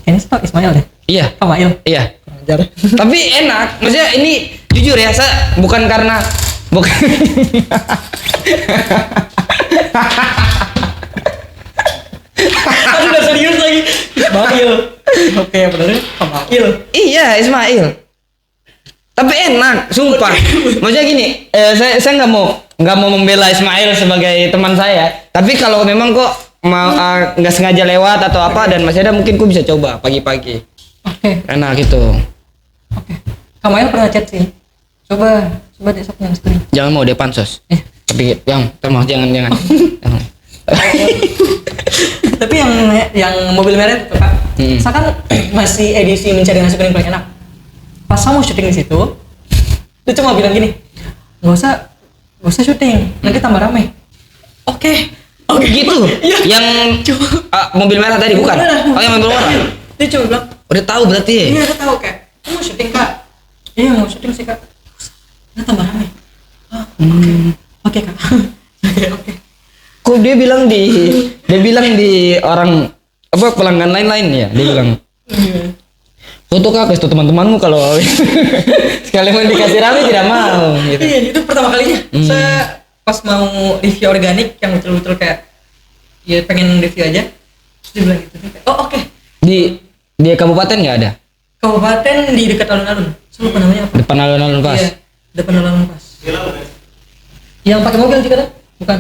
Ini stok Ismail deh. Iya. Ismail. Iya. Ajar. Tapi enak. Maksudnya ini jujur ya, saya bukan karena bukan Aduh, udah serius lagi. Ismail. Oke, benernya Ismail. Iya, Ismail. Tapi enak, sumpah. Maksudnya gini, saya nggak mau membela Ismail sebagai teman saya. Tapi kalau memang kok mau nggak sengaja lewat atau apa dan masih ada, mungkin ku bisa coba pagi-pagi. Oke. Enak gitu. Oke. Ismail pernah chat sih. Coba deh sok yang screen. Jangan mau dia pansos. Tapi jangan. Jangan. Tapi yang mobil merah itu Pak. Saya kan masih edisi mencari nasi kuning paling enak. Pas saya mau syuting di situ, dia cuma bilang gini, nggak usah syuting, nanti tambah rame. Oke. Gitu. Iya. Yang mobil merah tadi bukan? Mobil merah. Oh, yang mobil merah. Dia cuma bilang, Udah tahu berarti. iya saya tahu kayak, kamu mau syuting Kak? Iya mau syuting sih Kak. Nanti tambah rame. Oke Kak. Oke. Kok dia bilang di orang apa pelanggan lain-lain ya, dia bilang foto kak ke teman-temanmu kalau sekali mau dikasih rame tidak mau gitu. Iya, itu pertama kalinya. Saya pas mau review organik yang betul-betul kayak ya pengen review aja. Terus dia bilang gitu. Oh, oke. Di kabupaten nggak ada? Kabupaten di dekat alun-alun. Saya lupa namanya apa. Depan alun-alun pas. Iya, depan alun-alun pas. Yang pakai mobil juga kan? Bukan.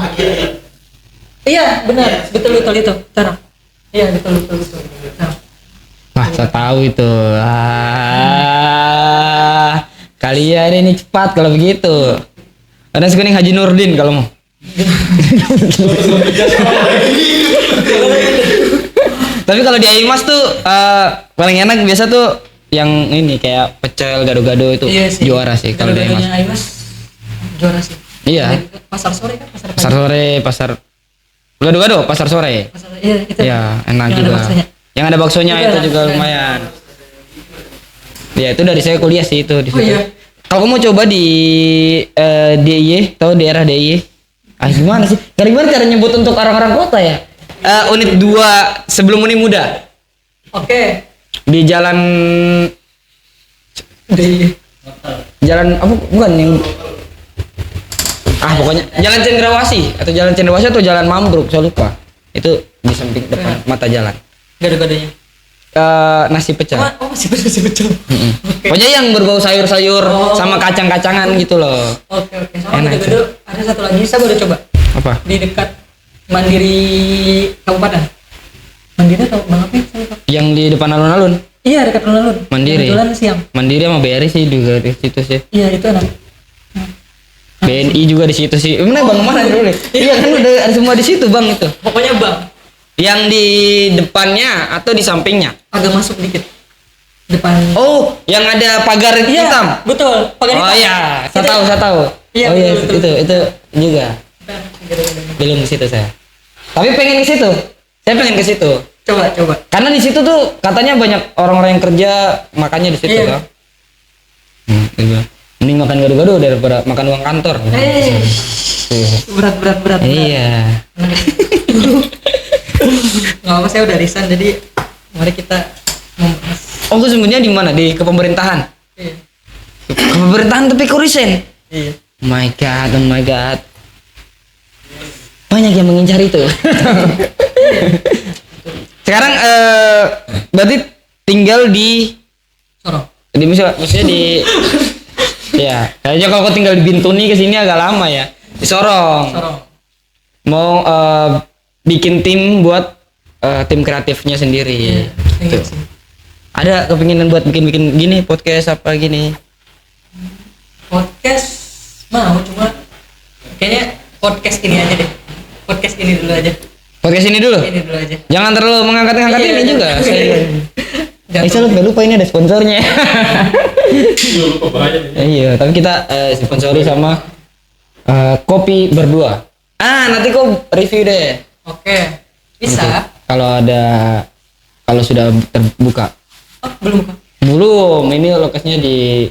Iya, benar. Betul itu. Cara. Iya, betul. Nah. Wah, saya tahu itu. Kalian ini cepat kalau begitu. Ada kuning Haji Nurdin kalau mau. Tapi kalau di Aimas tuh paling enak biasa tuh yang ini kayak pecel gado-gado itu Iya sih. juara sih kalau di Aimas. Gado-gadonya Aimas juara sih. Iya. Pasar sore kan, Pasar sore, pasar gado-gado, pasar sore. Pasar, iya, itu. Iya, enak Yang ada juga. maksanya. Yang ada baksonya Itu itu enak, juga enak. lumayan. Ya itu dari saya kuliah sih itu di Oh situ. iya. Kalau kamu coba di DIY, tahu daerah DIY? Ah gimana sih? Gimana cara nyebut untuk orang-orang kota ya? Unit 2 sebelum Uni Muda Oke. di jalan apa bukan yang pokoknya jalan Cendrawasih atau jalan Mambruk saya lupa. Itu di samping depan mata jalan. Gado-gadonya. Nasi pecel. Masih pecel. Oke. Pokoknya yang berbau sayur-sayur Oh. sama kacang-kacangan gitu loh. Oke. Sama Enak gado-gado ada satu lagi saya baru coba Apa? di dekat Mandiri Kabupaten. Mandiri atau Bang apa? Saya lupa. Yang di depan alun-alun. Iya dekat alun-alun. Mandiri. Jalan siang. Mandiri sama BRI sih juga di situ sih. Iya itu enak. BNI juga di situ sih. Mana Bang mana dulu nih? Iya kan ada semua di situ Bang itu. Pokoknya Bang Yang di depannya atau di sampingnya? agak masuk dikit depan. Oh, yang ada pagar Iya, hitam. betul. Pakai Oh hitam. iya, saya Itu- tahu. Iya, Oh iya, betul, itu juga. Belum ke situ saya. Tapi pengen ke situ. Saya pengen ke situ. Coba. Karena di situ tuh katanya banyak orang-orang yang kerja makanya di situ Iya. kan. Iya. Mending makan gado-gado daripada makan uang kantor. Berat. Iya. Nggak apa, saya udah resign jadi mari kita membahas. Oh, sesungguhnya di mana? Di kepemerintahan. Iya. Kepemerintahan tapi kok resign? Iya. Oh my god. Banyak yang mengincar itu. Sekarang berarti tinggal di Sorong. maksudnya di ya, kayaknya kalau kau tinggal di Bintuni ke sini agak lama ya. Di Sorong. Mau bikin tim buat tim kreatifnya sendiri. Iya. Tuh. Sih. Ada kepinginan buat bikin gini podcast apa gini? Podcast mau cuma kayaknya podcast ini aja deh. Podcast ini dulu aja. Podcast ini dulu. Ini dulu aja. Jangan terlalu mengangkat-ngangkat Iya, ini juga. Jangan Saya lupa ini ada sponsornya. Iya, lupa banyak nih. Iya, tapi kita sponsori sama kopi berdua. Nanti kau review deh. Oke. Bisa. Kalau sudah terbuka. Oh, belum kok. Belum, ini lokasinya di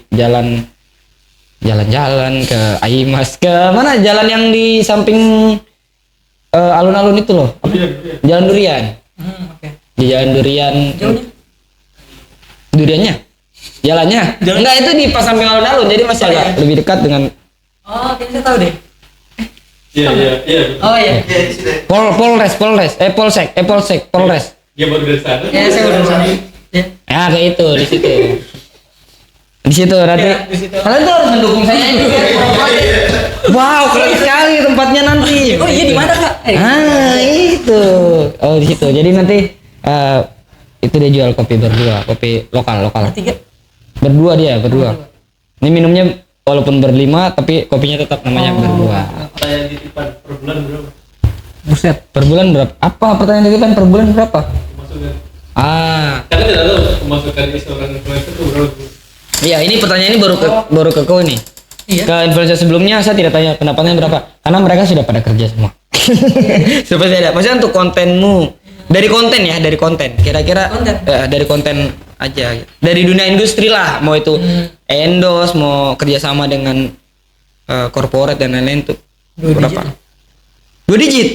jalan-jalan ke Aimas, ke mana jalan yang di samping alun-alun itu loh. Apa? Durian. Jalan Durian. Oke. Di Jalan Durian. Jauhnya? Duriannya? Jalannya? Enggak, itu di pas samping alun-alun, jadi masih Oh, agak iya. lebih dekat dengan Oh, kayaknya saya tahu deh. Iya. Oh iya. Polres. Polres. Dia baru dari sana. Ya, saya udah sana. Ya. Ya kayak itu di situ. Di situ nanti. Ya, di situ. Kalian tuh harus mendukung saya ini. Wow, keren sekali tempatnya nanti. Oh iya di mana, Kak? Itu. Oh di situ. Jadi nanti itu dia jual kopi berdua, kopi lokal. Tiga. Berdua. Ini minumnya walaupun berlima tapi kopinya tetap namanya berdua. Saya titipan per bulan berapa? Buset, per bulan berapa? Apa pertanyaan titipan per bulan berapa? Pemasukan. Kan Karena tidak tahu pemasukan seorang influencer itu berapa. iya, ini pertanyaan ini baru ke kau nih. Iya. Ke influencer sebelumnya saya tidak tanya pendapatnya berapa, karena mereka sudah pada kerja semua. Seperti ada. Maksudnya untuk kontenmu, dari konten. Kira-kira Konten. dari konten aja. Gitu. Dari dunia industri lah, mau itu endorse, mau kerjasama dengan corporate dan lain-lain tuh. Dua Berapa? digit. 2 digit.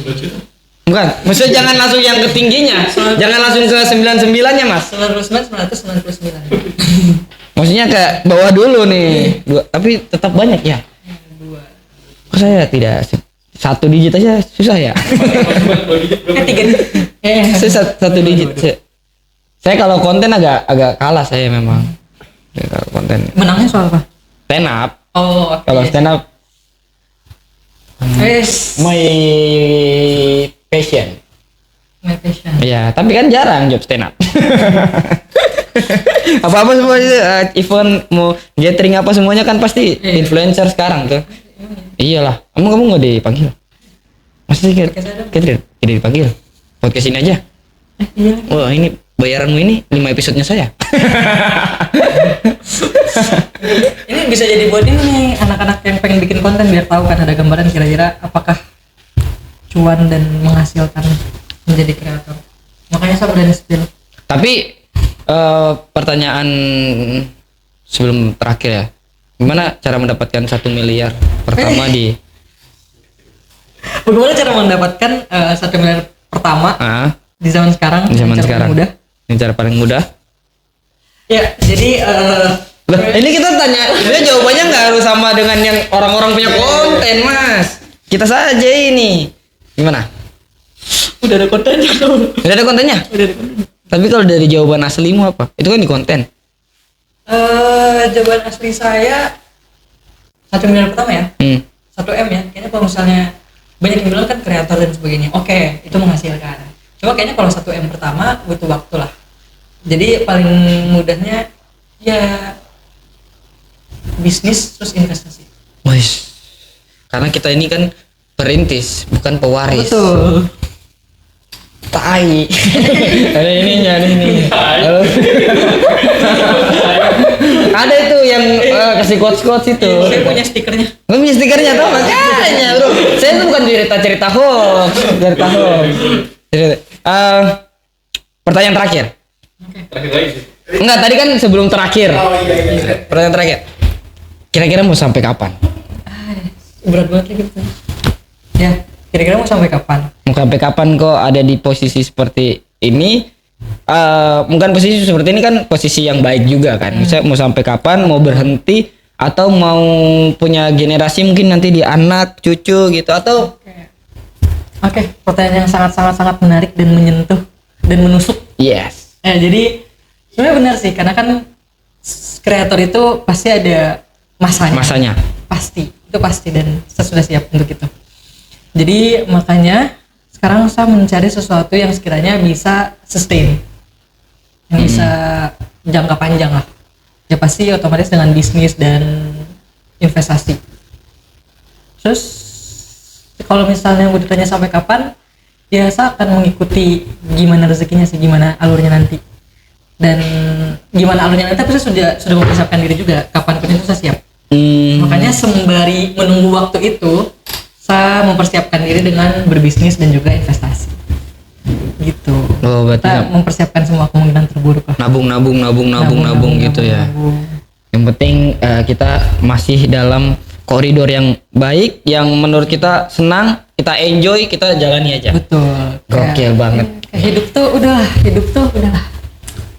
2 juta. Bukan, maksudnya jangan langsung yang ketingginya, jangan langsung ke 99-nya mas. 99. Maksudnya ke bawah dulu nih, tapi tetap banyak ya. Kok saya tidak 1 digit aja susah ya? Pemasukan 2 digit berapa? 3 digit. Saya 1 digit. Saya kalau konten agak kalah saya memang. Ya, kalau konten Menangnya soal apa? stand up. Oh, oke. Kalau stand up Wes. my passion. My passion. Iya, tapi kan jarang job stand up. Apa-apa semua itu, event mau gathering apa semuanya kan pasti Iya. influencer sekarang tuh. Iyalah, kamu nggak dipanggil? Maksudnya tidak dipanggil? Podcast ini aja. Iya. Wah ini bayaranmu ini 5 episodenya saya. Ini bisa jadi buat ini nih anak-anak yang pengen bikin konten biar tahu kan ada gambaran kira-kira apakah cuan dan menghasilkan menjadi kreator Makanya saya berani spill. Tapi pertanyaan sebelum terakhir ya, gimana cara mendapatkan 1 miliar pertama di Bagaimana cara mendapatkan 1 miliar pertama di zaman sekarang? di zaman cara sekarang? paling mudah? Ini cara paling mudah. Ya, jadi Loh, ini kita tanya, dia jawabannya nggak harus sama dengan yang orang-orang punya konten, Mas. Kita saja ini. Gimana? udah ada kontennya. Udah ada kontennya? Udah ada konten. Tapi kalau dari jawaban aslimu apa? Itu kan di konten. Jawaban asli saya 1 miliar pertama ya. 1 M ya. Kayaknya kalau misalnya banyak yang bilang kan kreator dan sebagainya. Oke, itu menghasilkan. Cuma kayaknya kalau 1 M pertama butuh waktu lah. Jadi paling mudahnya ya bisnis terus investasi. Wis. Karena kita ini kan perintis, bukan pewaris. Betul. Tai. Ada ininya, ada ini. Halo. Ada itu yang kasih quotes itu. Saya punya stikernya. Lu punya stikernya tuh makanya, Bro. Saya tuh bukan cerita-cerita hoax, cerita hoax. Pertanyaan terakhir. Terakhir lagi sih. Enggak, tadi kan sebelum terakhir. Pertanyaan terakhir. Kira-kira mau sampai kapan? Berat banget lagi gitu. Ya, kira-kira mau sampai kapan? Mau sampai kapan kok ada di posisi seperti ini? Bukan posisi seperti ini kan posisi yang baik juga kan. Saya mau sampai kapan? Mau berhenti atau mau punya generasi mungkin nanti di anak, cucu gitu atau Oke, pertanyaan yang sangat menarik dan menyentuh dan menusuk. yes. Jadi sebenarnya benar sih, karena kan kreator itu pasti ada masanya. Itu pasti dan saya sudah siap untuk itu. Jadi makanya sekarang saya mencari sesuatu yang sekiranya bisa sustain, yang bisa jangka panjang lah. Ya pasti otomatis dengan bisnis dan investasi. Terus kalau misalnya gue ditanya sampai kapan, ya saya akan mengikuti gimana rezekinya sih, gimana alurnya nanti. Dan gimana alurnya nanti, tapi saya sudah mempersiapkan diri juga, kapanpun itu saya siap. Makanya sembari menunggu waktu itu, saya mempersiapkan diri dengan berbisnis dan juga investasi. Gitu. Oh, berarti Kita mempersiapkan semua kemungkinan terburuk lah. nabung gitu ya. Yang penting kita masih dalam koridor yang baik, yang menurut kita senang, kita enjoy, kita jalani aja. Betul. Gokil banget. Kayak hidup tuh udahlah.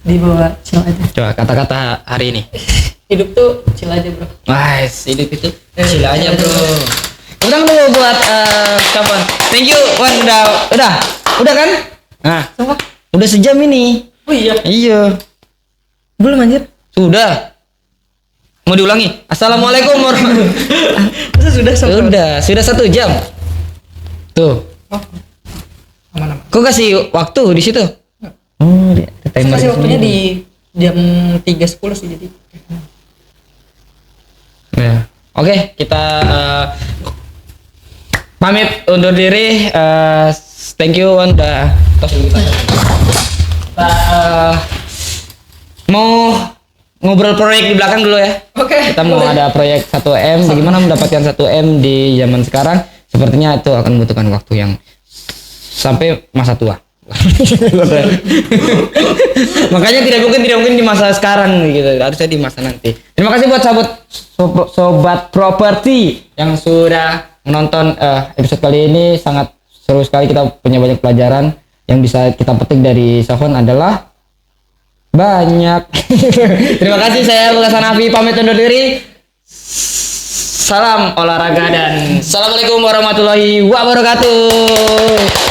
Dibawa chill aja. Coba kata-kata hari ini. Hidup tuh chill aja, bro. Nice, hidup itu chill aja, bro. Utang dulu buat kapan? Thank you, Wan. Udah kan? Nah, Sumpah. udah sejam ini. Oh iya. Iya. Belum anjir. Sudah. Mau diulangi? Assalamualaikum warahmatullahi Sudah. Sudah 1 jam. Tuh. Oh. Aman-aman. Kok kasih waktu di situ? Oh, dia ada timer Kasih waktunya sendiri. di jam 3.10 sih jadi. Ya. Oke, kita pamit undur diri. Thank you Wan, udah tos dulu kita. Mau ngobrol proyek di belakang dulu ya. Oke. Kita mau ada proyek 1M. Bagaimana mendapatkan 1M di zaman sekarang? Sepertinya itu akan membutuhkan waktu yang sampai masa tua. Makanya tidak mungkin di masa sekarang gitu, harusnya di masa nanti. Terima kasih buat sobat properti yang sudah menonton episode kali ini. Sangat seru sekali, kita punya banyak pelajaran yang bisa kita petik dari Sofwan adalah banyak. Terima kasih, saya Lukas Hanafi pamit undur diri. Salam olahraga dan assalamualaikum warahmatullahi wabarakatuh.